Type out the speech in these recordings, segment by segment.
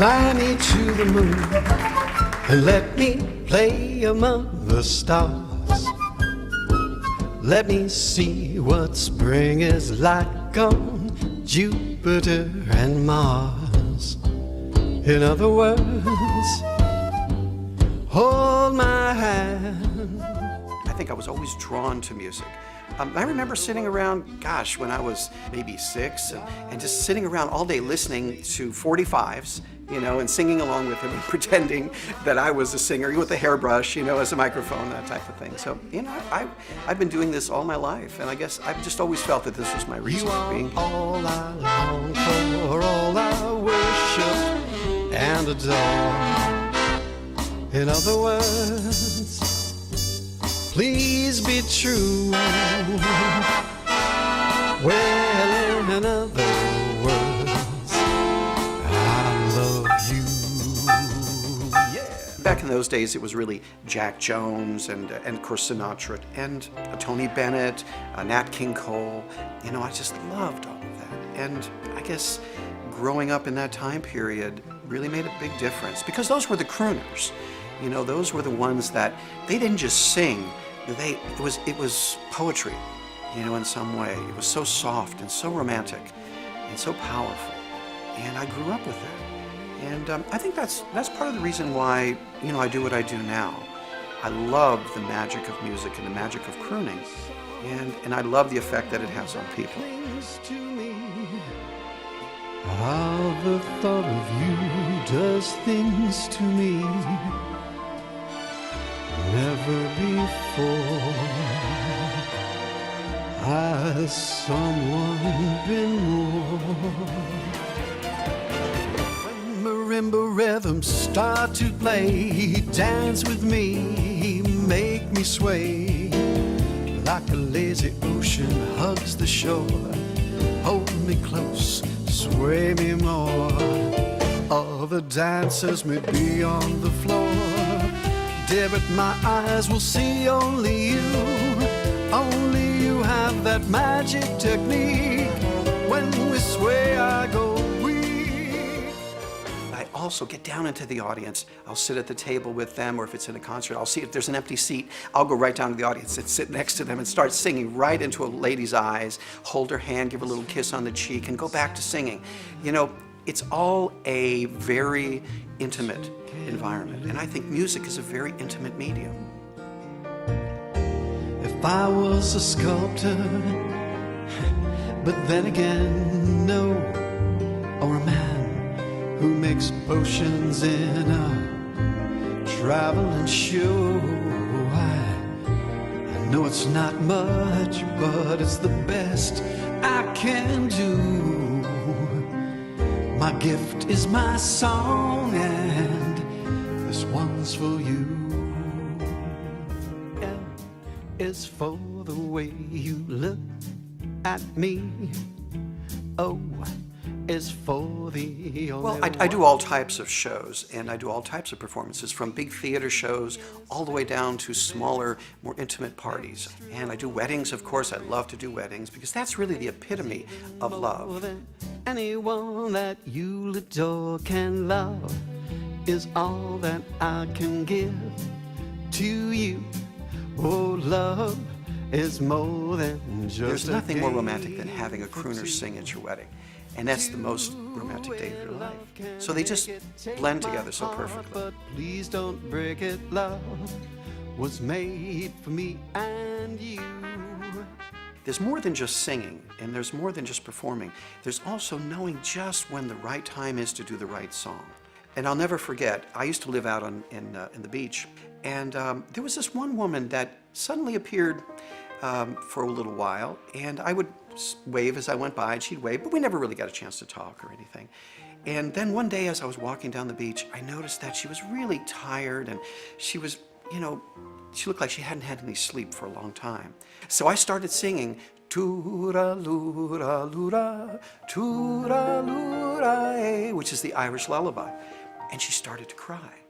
Fly me to the moon and let me play among the stars. Let me see what spring is like on Jupiter and Mars. In other words, hold my hand. I think I was always drawn to music. I remember sitting around, gosh, when I was maybe 6, and just sitting around all day listening to 45s, you know, and singing along with him and pretending that I was a singer with a hairbrush, you know, as a microphone, that type of thing. So, you know, I've been doing this all my life, and I guess I've just always felt that this was my reason for being here. All I long for, all I worship and adore. In other words, please be true. Well, in other words, I love you. Yeah. Back in those days, it was really Jack Jones and of course Sinatra and Tony Bennett, Nat King Cole. You know, I just loved all of that. And I guess growing up in that time period really made a big difference because those were the crooners. You know, those were the ones that they didn't just sing. It was poetry, you know, in some way. It was so soft and so romantic and so powerful. And I grew up with that. And I think that's part of the reason why, you know, I do what I do now. I love the magic of music and the magic of crooning. And I love the effect that it has on people. How the thought of you does things to me. Never before has someone been more. When marimba rhythms start to play, dance with me, make me sway. Like a lazy ocean hugs the shore, hold me close, sway me more. All the dancers may be on the floor, dear, but my eyes will see only you. Only you have that magic technique. When we sway, I go weak. I also get down into the audience. I'll sit at the table with them, or if it's in a concert, I'll see if there's an empty seat. I'll go right down to the audience and sit next to them and start singing right into a lady's eyes, hold her hand, give her a little kiss on the cheek, and go back to singing. You know, it's all a very intimate environment, and I think music is a very intimate medium. If I was a sculptor, but then again, no, or a man who makes potions in a traveling show, I know it's not much, but it's the best I can do. My gift is my song, and this one's for you. L is for the way you look at me. O is for the only. Well, I do all types of shows, and I do all types of performances, from big theater shows all the way down to smaller, more intimate parties. And I do weddings, of course. I love to do weddings because that's really the epitome of love. Anyone that you adore can love is all that I can give to you. Oh, love is more than just There's nothing more romantic than having a crooner sing at your wedding. And that's the most romantic day of your life. So they just blend together so perfectly. But please don't break it, love was made for me and you. There's more than just singing, and there's more than just performing. There's also knowing just when the right time is to do the right song. And I'll never forget, I used to live out in the beach, and there was this one woman that suddenly appeared for a little while, and I would wave as I went by, and she'd wave, but we never really got a chance to talk or anything. And then one day as I was walking down the beach, I noticed that she was really tired, and she was, you know, she looked like she hadn't had any sleep for a long time. So I started singing, toora-loora-loora, toora-loora, which is the Irish lullaby. And she started to cry.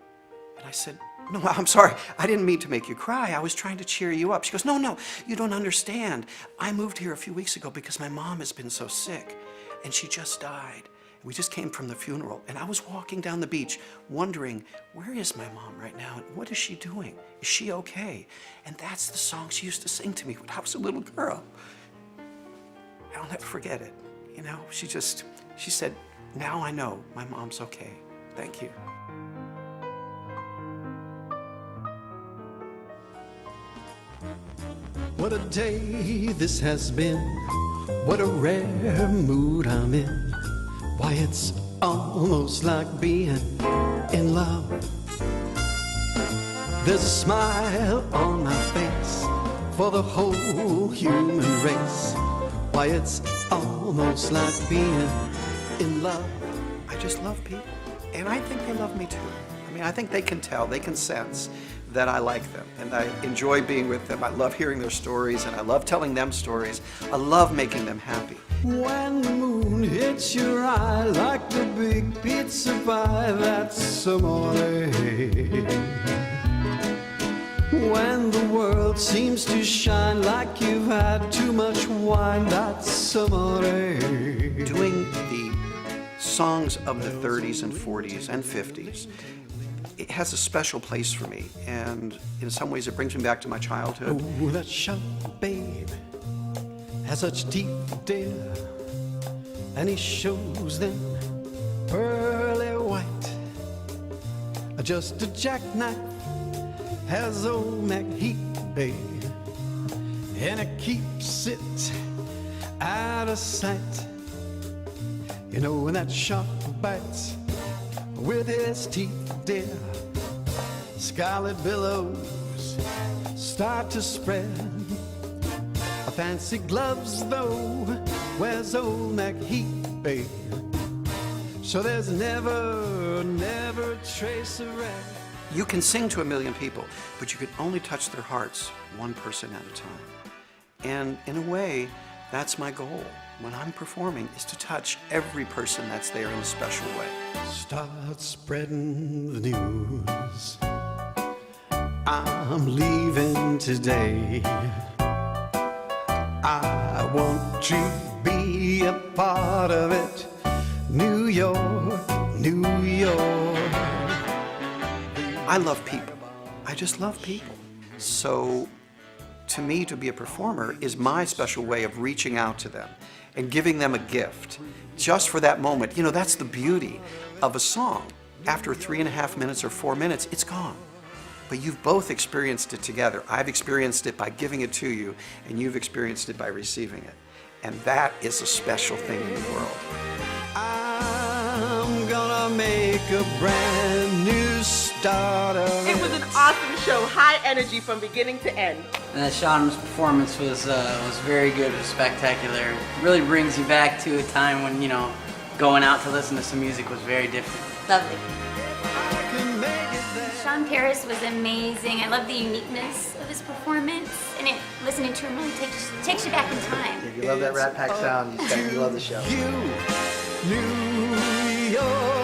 And I said, no, I'm sorry, I didn't mean to make you cry. I was trying to cheer you up. She goes, no, you don't understand. I moved here a few weeks ago because my mom has been so sick, and she just died. We just came from the funeral, and I was walking down the beach wondering, where is my mom right now? And what is she doing? Is she okay? And that's the song she used to sing to me when I was a little girl. I'll never forget it. You know, she said, now I know my mom's okay. Thank you. What a day this has been. What a rare mood I'm in. Why, it's almost like being in love. There's a smile on my face for the whole human race. Why, it's almost like being in love. I just love people, and I think they love me too. I mean, I think they can tell, they can sense that I like them, and I enjoy being with them. I love hearing their stories, and I love telling them stories. I love making them happy. When the moon hits your eye like the big pizza pie, that's amore. When the world seems to shine like you've had too much wine, that's amore. Doing the songs of the 30s and 40s and 50s, it has a special place for me, and in some ways it brings me back to my childhood. Oh, that sharp babe has such deep dear, and he shows them pearly white. Just a jackknife has old MacHeath, babe, and it keeps it out of sight. You know, when that shark bites with his teeth, dear, scarlet billows start to spread. A fancy gloves, though, wears old MacHeath, babe, so there's never a trace of red. You can sing to a million people, but you can only touch their hearts one person at a time. And in a way, that's my goal when I'm performing, is to touch every person that's there in a special way. Start spreading the news. I'm leaving today. I want to be a part of it. New York, New York. I love people. I just love people. So to me, to be a performer is my special way of reaching out to them and giving them a gift just for that moment. You know, that's the beauty of a song. After 3.5 minutes or 4 minutes, it's gone. But you've both experienced it together. I've experienced it by giving it to you, and you've experienced it by receiving it. And that is a special thing in the world. I'm gonna make a brand new start of it. It was an awesome show, high energy from beginning to end. And Shawn's performance was very good, was spectacular. It really brings you back to a time when, you know, going out to listen to some music was very different. Lovely. Shawn Paris was amazing. I love the uniqueness of his performance, and listening to him really takes you back in time. If you love that Rat Pack sound, you love the show. New York.